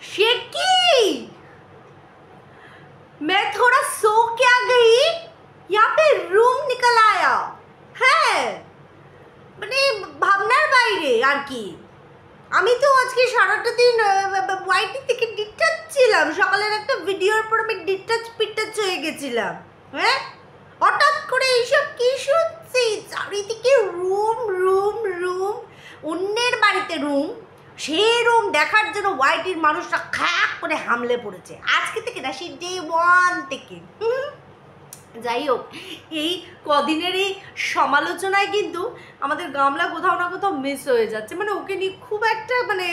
Shaky मैं थोड़ा सो के आ गई, यहाँ पे रूम निकल आया হ্যাঁ, মানে ভাবনার বাইরে আর কি। আমি তো আজকে সারাটা দিন ওয়াইটি থেকে ডিটাচ ছিলাম, সকালের একটা ভিডিওর পর আমি ডিটাচ হয়ে গেছিলাম। হ্যাঁ, হঠাৎ করে এইসব কি শুনছি, চারিদিকে রুম রুম রুম, অন্যের বাড়িতে রুম, সেই রুম দেখার জন্য ওয়াইটির মানুষরা খ্যাক করে হামলে পড়েছে আজকে থেকে না, সেই ডে 1 থেকে। যাই হোক, এই কদিনের এই সমালোচনায় কিন্তু আমাদের গামলা কোথাও না কোথাও মিস হয়ে যাচ্ছে, মানে ওকে নিয়ে খুব একটা মানে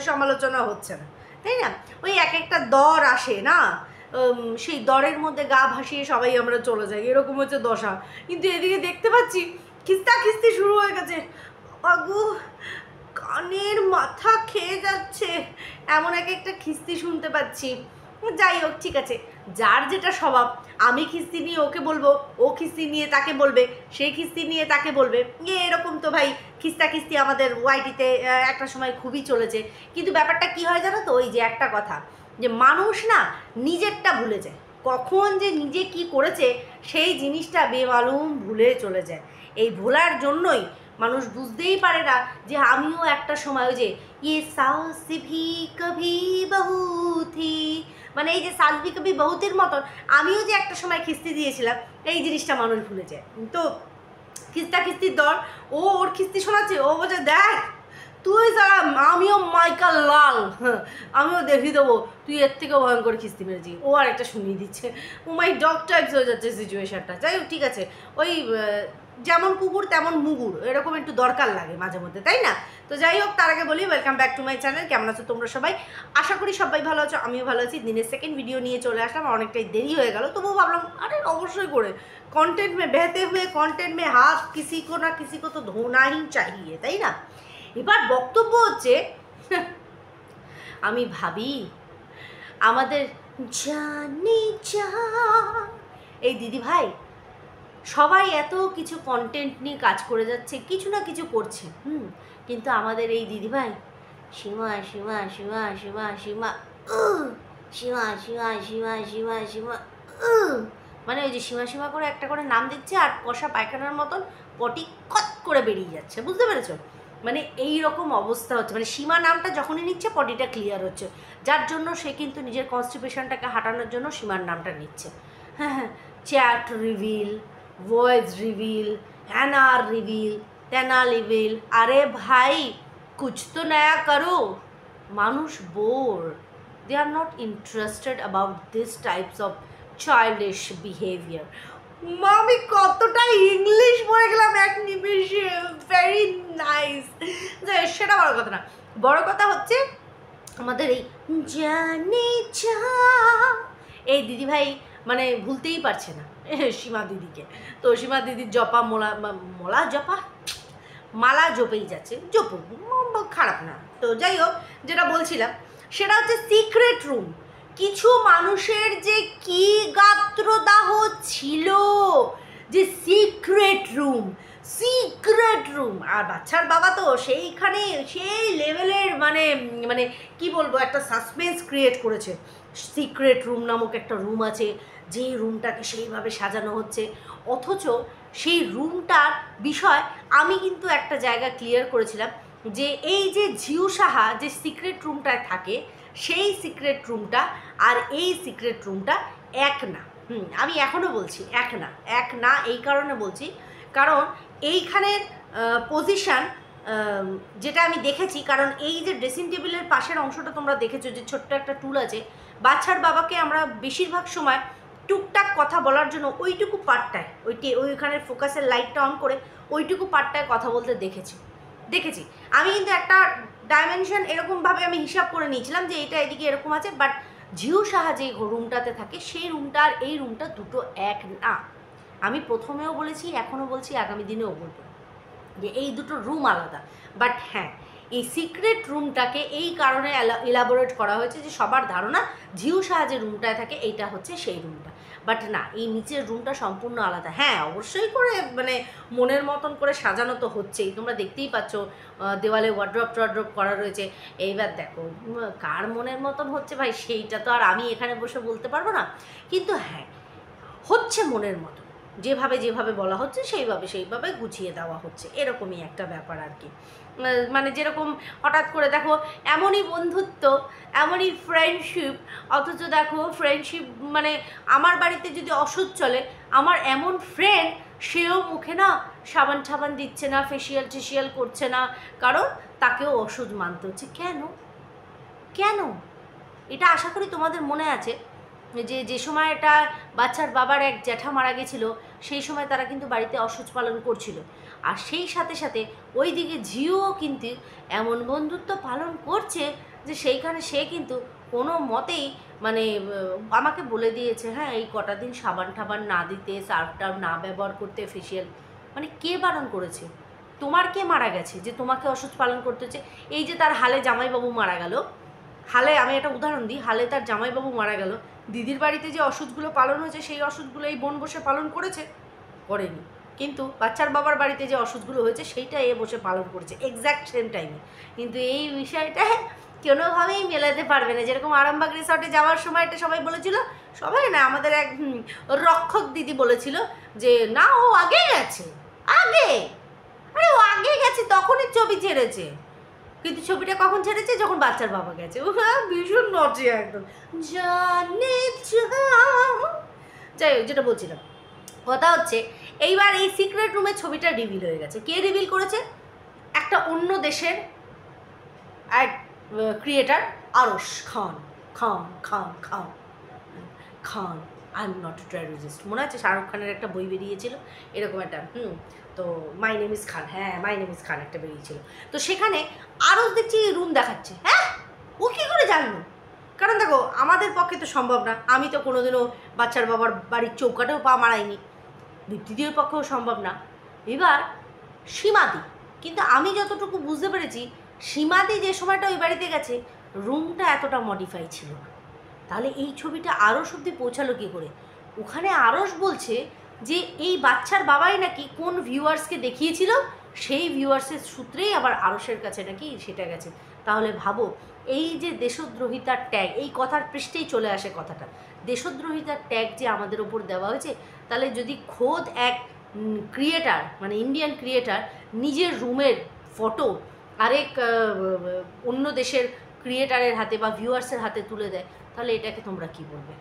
সমালোচনা হচ্ছে না, তাই না? ওই এক একটা দর আসে না, সেই দরের মধ্যে গা ভাসিয়ে সবাই আমরা চলে যাই, এরকম হচ্ছে দশা। কিন্তু এদিকে দেখতে পাচ্ছি খিস্তি শুরু হয়ে গেছে, আগু কানের মাথা খেয়ে যাচ্ছে, এমন এক একটা খিস্তি শুনতে পাচ্ছি। যাই হোক, ঠিক আছে, যার যেটা স্বভাব, আমি খিস্তি নিয়ে ওকে বলবো, ও খিস্তি নিয়ে তাকে বলবে, সে খিস্তি নিয়ে তাকে বলবে, এরকম তো ভাই খিস্তি আমাদের ওয়াইটিতে একটা সময় খুবই চলেছে। কিন্তু ব্যাপারটা কি হয় জানো তো, ওই যে একটা কথা, যে মানুষ না নিজেরটা ভুলে যায়, কখন যে নিজে কি করেছে সেই জিনিসটা বেমালুম ভুলে চলে যায়। এই ভোলার জন্যই মানুষ বুঝতেই পারে না যে আমিও একটা সময় ওই যে ইয়ে সাস ভি কভি বহু থি, মানে এই যে সাস ভি কভি বহুতের মতন আমিও যে একটা সময় খিস্তি দিয়েছিলাম, এই জিনিসটা মানুষ ভুলে যায়। তো খিস্তির দর, ও ওর খিস্তি শোনাচ্ছে, ও বলছে দেখ তুই যারা, আমিও মাইকাল লাল, হ্যাঁ আমিও দেখিয়ে দেবো তুই এর থেকে ভয়ঙ্কর খিস্তি মেরেছি, ও আর একটা শুনিয়ে দিচ্ছে। ও মাই ডগ টাইপস হয়ে যাচ্ছে সিচুয়েশানটা। যাই হোক, ঠিক আছে, ওই যেমন কুকুর তেমন মুগুর, এরকম একটু দরকার লাগে মাঝে মধ্যে, তাই না? তো যাই হোক, তার আগে বলি welcome back to my channel. কেমন আছো তোমরা সবাই? আশা করি সবাই ভালো আছো, আমিও ভালো আছি। দিনের সেকেন্ড ভিডিও নিয়ে চলে আসলাম, অনেকটাই দেরি হয়ে গেল, তবুও ভাবলাম আরে অবশ্যই করে কন্টেন্ট মে বেহতে হুয়ে কন্টেন্ট মে হাত কিসি কো না কিসি কো তো ধোনা হি চাহিয়ে, তাই না? এবার বক্তব্য হচ্ছে, আমি ভাবি আমাদের জানি যা এই দিদি ভাই সবাই এত কিছু কন্টেন্ট নিয়ে কাজ করে যাচ্ছে, কিছু না কিছু করছে, কিন্তু আমাদের এই দিদিভাই সীমা সীমা সীমা সীমা সীমা সীমা সীমা সীমা সীমা সীমা মানে ওই যে সীমা করে একটা করে নাম দিচ্ছে, আর কষা পায়খানার মতন পটি কট করে বেরিয়ে যাচ্ছে, বুঝতে পেরেছো? মানে এই রকম অবস্থা হচ্ছে, মানে সীমা নামটা যখনই নিচ্ছে পটিটা ক্লিয়ার হচ্ছে, যার জন্য সে কিন্তু নিজের কনস্টিপেশনটাকে হাঁটানোর জন্য সীমার নামটা নিচ্ছে। হ্যাঁ, চ্যাট রিভিল, ভয়েস রিভিল, হ্যানা রিভিল, তেনা রিভিল। আরে ভাই কুছ তো নয়া করো, মানুষ bore, they are not interested about this types of childish behaviour. আমি কতটা ইংলিশ পড়ে গেলাম এক নিমেষে, ভেরি নাইস। সেটা বড় কথা না, বড় কথা হচ্ছে আমাদের এই জানি যা এই দিদিভাই মানে ভুলতেই পারছে না সীমা দিদিকে। তো সীমা দিদির জপা মোলা জপা মালা জপেই যাচ্ছে, জপুক, খারাপ না। তো যাই হোক, যেটা বলছিলাম সেটা হচ্ছে সিক্রেট রুম। কিছু মানুষের যে কি গাত্রদাহ ছিল, যে সিক্রেট রুম, আর বাচ্চার বাবা তো সেইখানে সেই লেভেলের মানে মানে কি বলবো, একটা সাসপেন্স ক্রিয়েট করেছে। সিক্রেট রুম নামক একটা রুম আছে, যে রুমটাকে সেইভাবে সাজানো হচ্ছে, অথচ সেই রুমটার বিষয় আমি কিন্তু একটা জায়গা ক্লিয়ার করেছিলাম, যে এই যে ঝিউ সাহা যে সিক্রেট রুমটায় থাকে, সেই সিক্রেট রুমটা আর এই সিক্রেট রুমটা এক না। আমি এখনও বলছি এক না, এই কারণে বলছি কারণ এইখানের পজিশান যেটা আমি দেখেছি, কারণ এই যে ড্রেসিং টেবিলের পাশের অংশটা তোমরা দেখেছো, যে ছোট্ট একটা টুল আছে, বাচ্চার বাবাকে আমরা বেশিরভাগ সময় টুকটাক কথা বলার জন্য ওইটুকু পার্টটায় ওইখানের ফোকাসের লাইটটা অন করে ওইটুকু পার্টটায় কথা বলতে দেখেছি। আমি কিন্তু একটা ডাইমেনশন এরকমভাবে আমি হিসাব করে নিয়েছিলাম যে এটা এদিকে এরকম আছে, বাট ঝিউ সাহা যে রুমটাতে থাকে সেই রুমটা আর এই রুমটা দুটো এক না। আমি প্রথমেও বলেছি, এখনও বলছি, আগামী দিনেও বলবো যে এই দুটো রুম আলাদা। বাট হ্যাঁ, এই সিক্রেট রুমটাকে এই কারণে এলাবোরেট করা হয়েছে যে সবার ধারণা ঝিউ সাহা যে রুমটায় থাকে এইটা হচ্ছে সেই রুমটা। বাট না, এই নিচের রুমটা সম্পূর্ণ আলাদা। হ্যাঁ, অবশ্যই করে মানে মনের মতন করে সাজানো তো হচ্ছেই, তোমরা দেখতেই পাচ্ছ দেওয়ালে ওয়ার্ড্রপ করা রয়েছে। এইবার দেখো কার মনের মতন হচ্ছে ভাই, সেইটা তো আর আমি এখানে বসে বলতে পারবো না, কিন্তু হ্যাঁ হচ্ছে মনের মতো, যেভাবে বলা হচ্ছে সেইভাবে গুছিয়ে দেওয়া হচ্ছে, এরকমই একটা ব্যাপার আর কি। মানে যেরকম হঠাৎ করে দেখো এমনই বন্ধুত্ব, এমনই ফ্রেন্ডশিপ, অথচ দেখো ফ্রেন্ডশিপ মানে আমার বাড়িতে যদি অসুখ চলে, আমার এমন ফ্রেন্ড সেও মুখে না সাবান ঠাবান দিচ্ছে না, ফেসিয়াল করছে না, কারণ তাকেও ওষুধ মানতে হচ্ছে। কেন এটা আশা করি তোমাদের মনে আছে যে সময়টা বাচ্চার বাবার এক জ্যাঠা মারা গেছিলো, সেই সময় তারা কিন্তু বাড়িতে অসুখ পালন করছিল, আর সেই সাথে সাথে ওই দিকে ঝিউও কিন্তু এমন বন্ধুত্ব পালন করছে যে সেইখানে সে কিন্তু কোনো মতেই মানে আমাকে বলে দিয়েছে, হ্যাঁ এই কটা দিন সাবান ঠাবান না দিতে, সার্ফটার না ব্যবহার করতে, ফেসিয়াল। মানে কে বারণ করেছে? তোমার কে মারা গেছে যে তোমাকে অসুখ পালন করতে হচ্ছে? এই যে তার হালে জামাইবাবু মারা গেল, হালে আমি একটা উদাহরণ দিই, হালে তার জামাইবাবু মারা গেল, দিদির বাড়িতে যে ওষুধগুলো পালন হয়েছে সেই ওষুধগুলো এই বোন বসে পালন করেনি, কিন্তু বাচ্চার বাবার বাড়িতে যে ওষুধগুলো হয়েছে সেইটা এ বসে পালন করেছে এক্স্যাক্ট সেম টাইমে। কিন্তু এই বিষয়টা কোনোভাবেই মেলাতে পারবে না। যেরকম আরামবাগ রিসর্টে যাওয়ার সময় এটা সবাই বলেছিল, সবাই না আমাদের এক রক্ষক দিদি বলেছিল যে না ও আগে গেছে, আরে ও আগে গেছে তখনই ছবি ছেড়েছে, কিন্তু ছবিটা কখন ছেড়েছে? যখন বাচ্চার বাবা গেছে। ও হ্যাঁ, ভীষণ নটি একদম জানে। যাই হোক, যেটা বলছিলাম কথা হচ্ছে, এইবার এই সিক্রেট রুমের ছবিটা রিভিল হয়ে গেছে। কে রিভিল করেছে? একটা অন্য দেশের এক creator, Arsh Khan. I am not terrorist, মনে আছে শাহরুখ খানের একটা বই বেরিয়েছিল এরকম একটা, তো মাই নেম ইজ খান, হ্যাঁ মাই নেম ইজ খান একটা বেরিয়েছিল। তো সেখানে আরও দেখছি রুম দেখাচ্ছে। হ্যাঁ, ও কী করে জানলো? কারণ দেখো আমাদের পক্ষে তো সম্ভব না, আমি তো কোনোদিনও বাচ্চার বাবার বাড়ির চৌকাটেও পা মারাইনি, দিদির পক্ষেও সম্ভব না। এবার সীমাদি, কিন্তু আমি যতটুকু বুঝতে পেরেছি সীমাদি যে সময়টা ওই বাড়িতে গেছে রুমটা এতটা মডিফাই ছিল না, তাহলে এই ছবিটা আরশ অব্দি পৌঁছালো কী করে? ওখানে আরশ বলছে যে এই বাচ্চার বাবাই নাকি কোন ভিউয়ার্সকে দেখিয়েছিল, সেই ভিউয়ার্সের সূত্রেই আবার আরশের কাছে নাকি সেটা গেছে। তাহলে ভাবো এই যে দেশদ্রোহিতার ট্যাগ, এই কথার পৃষ্ঠেই চলে আসে কথাটা, দেশদ্রোহিতার ট্যাগ যে আমাদের ওপর দেওয়া হয়েছে, তাহলে যদি খোদ এক ক্রিয়েটার মানে ইন্ডিয়ান ক্রিয়েটার নিজের রুমের ফটো আরেক অন্য দেশের ক্রিয়েটারের হাতে বা ভিউয়ার্সের হাতে তুলে দেয়, তাহলে এটাকে তোমরা কি বলবে?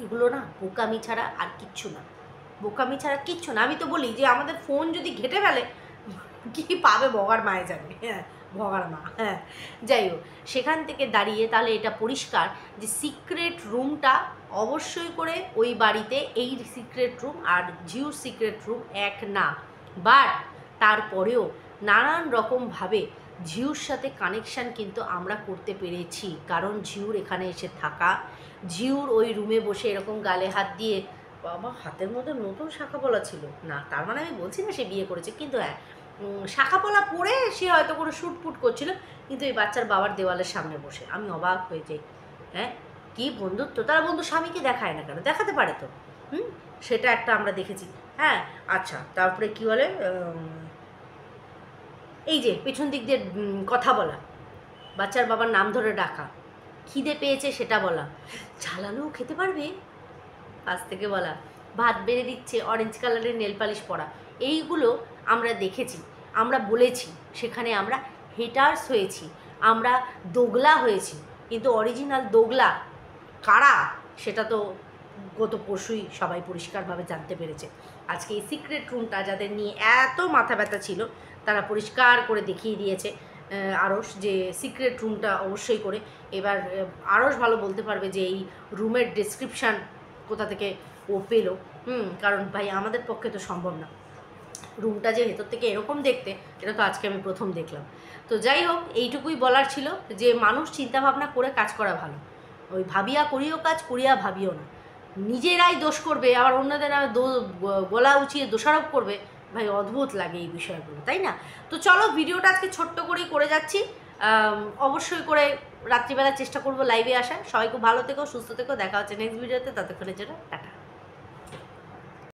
এগুলো না বোকামি ছাড়া আর কিচ্ছু না, আমি তো বলি যে আমাদের ফোন যদি ঘেটে ফেলে কি পাবে ভগার মায়ে যাবে, হ্যাঁ ভগার মা। হ্যাঁ, যাই হোক, সেখান থেকে দাঁড়িয়ে তাহলে এটা পরিষ্কার যে সিক্রেট রুমটা অবশ্যই করে ওই বাড়িতে এই সিক্রেট রুম আর ঝিউর সিক্রেট রুম এক না, বাট তারপরেও নানান রকমভাবে ঝিউর সাথে কানেকশান কিন্তু আমরা করতে পেরেছি, কারণ ঝিউর এখানে এসে থাকা, ঝিউর ওই রুমে বসে এরকম গালে হাত দিয়ে, বাবা হাতের মধ্যে নতুন শাঁখাপলা ছিল না, তার মানে আমি বলছি না সে বিয়ে করেছে, কিন্তু হ্যাঁ শাঁখাপলা পরে সে হয়তো কোনো শ্যুটপুট করছিল, কিন্তু এই বাচ্চার বাবার দেওয়ালের সামনে বসে আমি অবাক হয়ে যাই। হ্যাঁ, কী বন্ধুত্ব! তারা বন্ধু স্বামীকে দেখায় না কেন? দেখাতে পারে তো, সেটা একটা আমরা দেখেছি। হ্যাঁ, আচ্ছা, তারপরে কী বলে, এই যে পেছন দিক দিয়ে কথা বলা, বাচ্চার বাবার নাম ধরে ডাকা, খিদে পেয়েছে সেটা বলা, ঝালালেও খেতে পারবে পাশ থেকে বলা, ভাত বেড়ে দিচ্ছে, অরেঞ্জ কালারের নেল পালিশ পরা, এইগুলো আমরা দেখেছি, আমরা বলেছি, সেখানে আমরা হেটার্স হয়েছি, আমরা দোগলা হয়েছি, কিন্তু অরিজিনাল দোগলা কারা সেটা তো গত পরশুই সবাই পরিষ্কারভাবে জানতে পেরেছে। আজকে এই সিক্রেট রুমটা যাদের নিয়ে এত মাথা ব্যথা ছিল তারা পরিষ্কার করে দেখিয়ে দিয়েছে আরশ যে সিক্রেট রুমটা অবশ্যই করে। এবার আরশ ভালো বলতে পারবে যে এই রুমের ডেসক্রিপশান কোথা থেকে ও পেলো, কারণ ভাই আমাদের পক্ষে তো সম্ভব না রুমটা যে ভেতর থেকে এরকম দেখতে, এটা তো আজকে আমি প্রথম দেখলাম। তো যাই হোক, এইটুকুই বলার ছিল যে মানুষ চিন্তাভাবনা করে কাজ করা ভালো, ওই ভাবিয়া করিও কাজ, করিয়া ভাবিও না। নিজেরাই দোষ করবে আবার অন্যদের গলা উঁচিয়ে দোষারোপ করবে, ভাই অদ্ভুত লাগে এই বিষয়গুলো, তাই না? তো চলো ভিডিওটা আজকে ছোট্ট করেই করে যাচ্ছি, অবশ্যই করে রাত্রিবেলা চেষ্টা করবো লাইভে আসার। সবাই খুব ভালো থেকো, সুস্থ থেকো, দেখা হচ্ছে নেক্সট ভিডিওতে, ততক্ষণের জন্য টাটা।